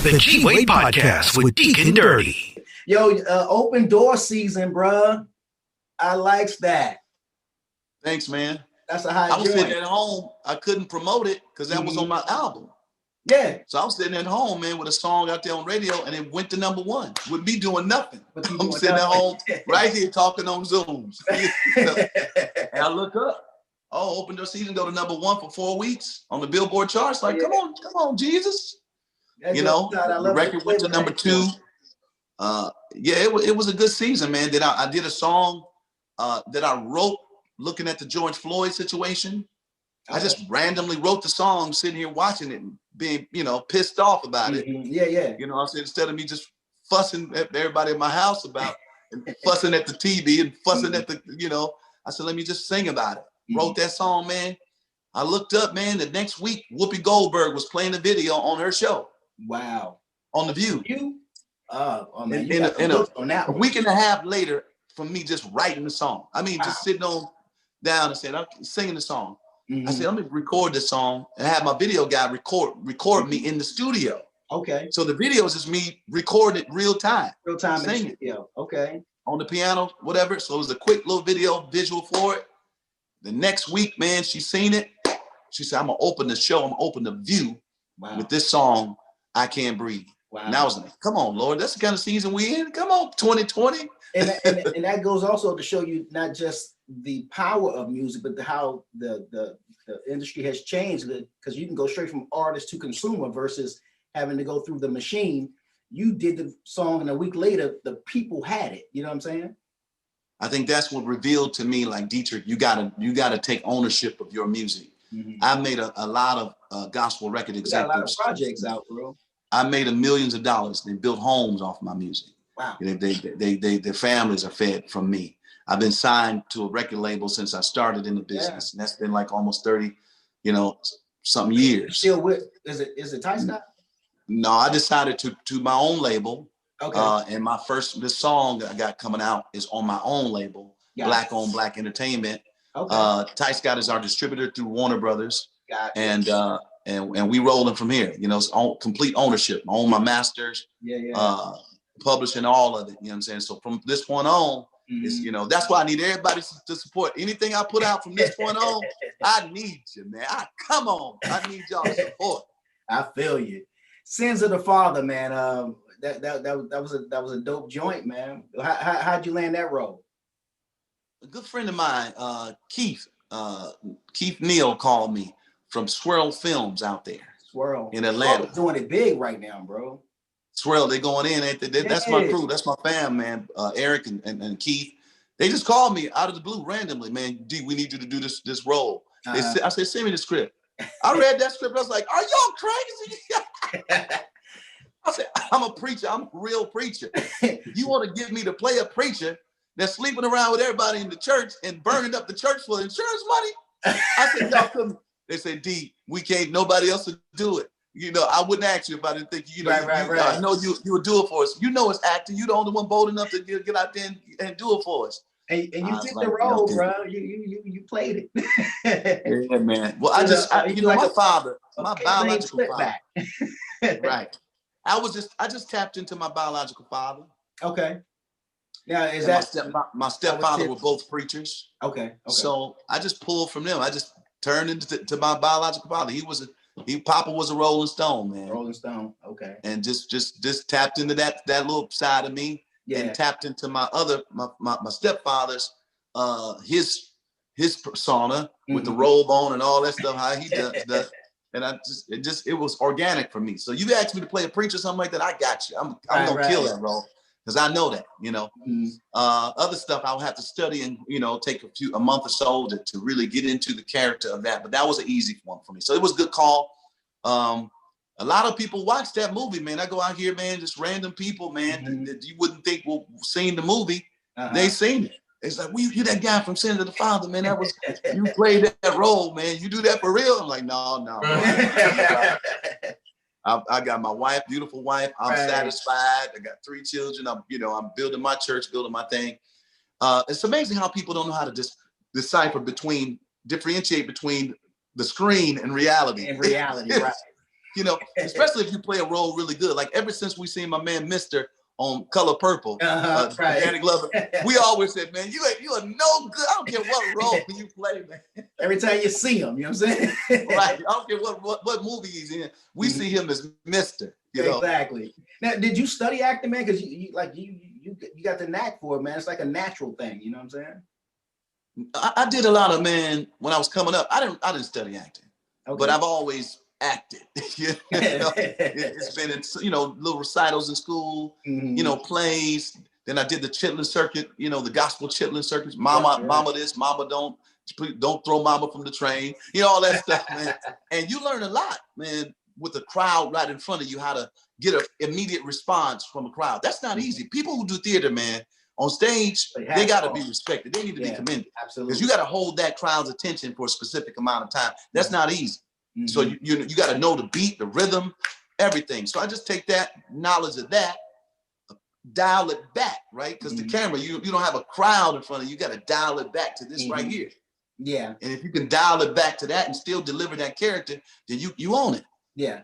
The G Wade Podcast with Deacon Dirty. Yo, open door season, bruh. I likes that. Thanks, man. That's a high I was joint. sitting at home. I couldn't promote it because that was on my album. Yeah. So I was sitting at home, man, with a song out there on radio, and it went to #1 with me doing nothing. I'm sitting at home right here talking on Zooms. And I look up. Oh, open door season go to #1 for 4 weeks on the Billboard charts. Like, come on, Jesus. You know, the record went to #2. Yeah, it was a good season, man. Then I did a song that I wrote looking at the George Floyd situation. I just randomly wrote the song, sitting here watching it and being, pissed off about it. Yeah. You know what I'm saying? Instead of me just fussing at everybody in my house about and fussing at the TV and fussing at the, I said, let me just sing about it. Wrote that song, man. I looked up, man, the next week, Whoopi Goldberg was playing the video on her show. Wow. On The View. A week and a half later from me just writing the song. I mean, just sitting down and saying, I'm singing the song. I said, let me record this song and have my video guy record me in the studio. Okay. So the video is just me recording it real time. Singing. Okay. On the piano, whatever. So it was a quick little video visual for it. The next week, man, she seen it. She said, I'm gonna open the show. I'm gonna open The View with this song, I Can't Breathe. Wow. And I was like, come on, Lord, that's the kind of season we in. Come on, 2020. And that goes also to show you not just the power of music, but how the industry has changed. Because you can go straight from artist to consumer versus having to go through the machine. You did the song, and a week later, the people had it. You know what I'm saying? I think that's what revealed to me, like, Dietrich, you gotta take ownership of your music. I've made a lot of gospel record executives. Got a lot of projects out, bro. I made millions of dollars. They built homes off my music. Wow. Their families are fed from me. I've been signed to a record label since I started in the business. And that's been like almost 30, some years. Still with, is it Tyson? No, I decided to my own label. Okay. And this song that I got coming out is on my own label, Black on Black Entertainment. Okay. Ty Scott is our distributor through Warner Brothers. Gotcha. And we rolling from here. It's complete ownership. I own my masters. Publishing all of it. You know what I'm saying? So from this point on, it's, that's why I need everybody to support anything I put out from this point on. I need you, man. Come on. I need y'all support. I feel you. Sins of the Father, man. That was a dope joint, man. How'd you land that role? A good friend of mine, Keith Neal, called me from Swirl Films out there. Swirl in Atlanta. Doing it big right now, bro. Swirl, they going in. That's my crew. That's my fam, man. Eric and Keith. They just called me out of the blue randomly, man. D, we need you to do this role. I said, send me the script. I read that script. I was like, are y'all crazy? I said, I'm a preacher. I'm a real preacher. You want to give me to play a preacher that's sleeping around with everybody in the church and burning up the church for insurance money? I said, y'all couldn't. They said, D, we can't, nobody else would do it. I wouldn't ask you if I didn't think, right. I know you would do it for us. It's acting. You're the only one bold enough to get out there and do it for us. And you did the role, bro. You played it. Yeah, man. Well, my father, my biological father. Right. I just tapped into my biological father. Okay. Now, is my stepfather were both preachers. Okay. So I just pulled from them. I just turned into my biological father. Papa was a Rolling Stone, man. Rolling Stone. Okay. And just tapped into that little side of me. Yeah. And tapped into my stepfather's his persona with the robe on and all that stuff, how he does that. And it was organic for me. So you asked me to play a preacher or something like that, I got you. I'm gonna kill that role because I know that, Other stuff I'll have to study and, take a month or so to really get into the character of that. But that was an easy one for me. So it was a good call. A lot of people watch that movie, man. I go out here, man, just random people, man, that you wouldn't think will seen the movie. They seen it. It's like, you that guy from Sins of the Father, man. That was, you played that role, man. You do that for real? I'm like, no. I got my wife, beautiful wife. I'm satisfied. I got 3 children. I'm building my church, building my thing. It's amazing how people don't know how to differentiate between the screen and reality. Right. You know, especially if you play a role really good. Like ever since we seen my man Mr. on Color Purple, right. Danny Glover, we always said, man, you are no good. I don't care what role you play, man. Every time you see him, you know what I'm saying? Right. I don't care what movie he's in. We see him as Mr. You know? Exactly. Now, did you study acting, man? Because you got the knack for it, man. It's like a natural thing. You know what I'm saying? I did a lot of, man, when I was coming up, I didn't study acting, but I've always acted. You know? It's been in, little recitals in school, plays. Then I did the chitlin circuit, the gospel chitlin circuits. Mama this, mama don't. Please don't throw mama from the train. All that stuff, man. And you learn a lot, man, with a crowd right in front of you, how to get an immediate response from a crowd. That's not easy. People who do theater, man, on stage, they got to be respected. They need to be commended. Absolutely. Because you got to hold that crowd's attention for a specific amount of time. That's not easy. So you got to know the beat, the rhythm, everything. So I just take that knowledge of that, dial it back, right? Because the camera, you don't have a crowd in front of you. You got to dial it back to this right here. Yeah. And if you can dial it back to that and still deliver that character, then you own it. Yeah.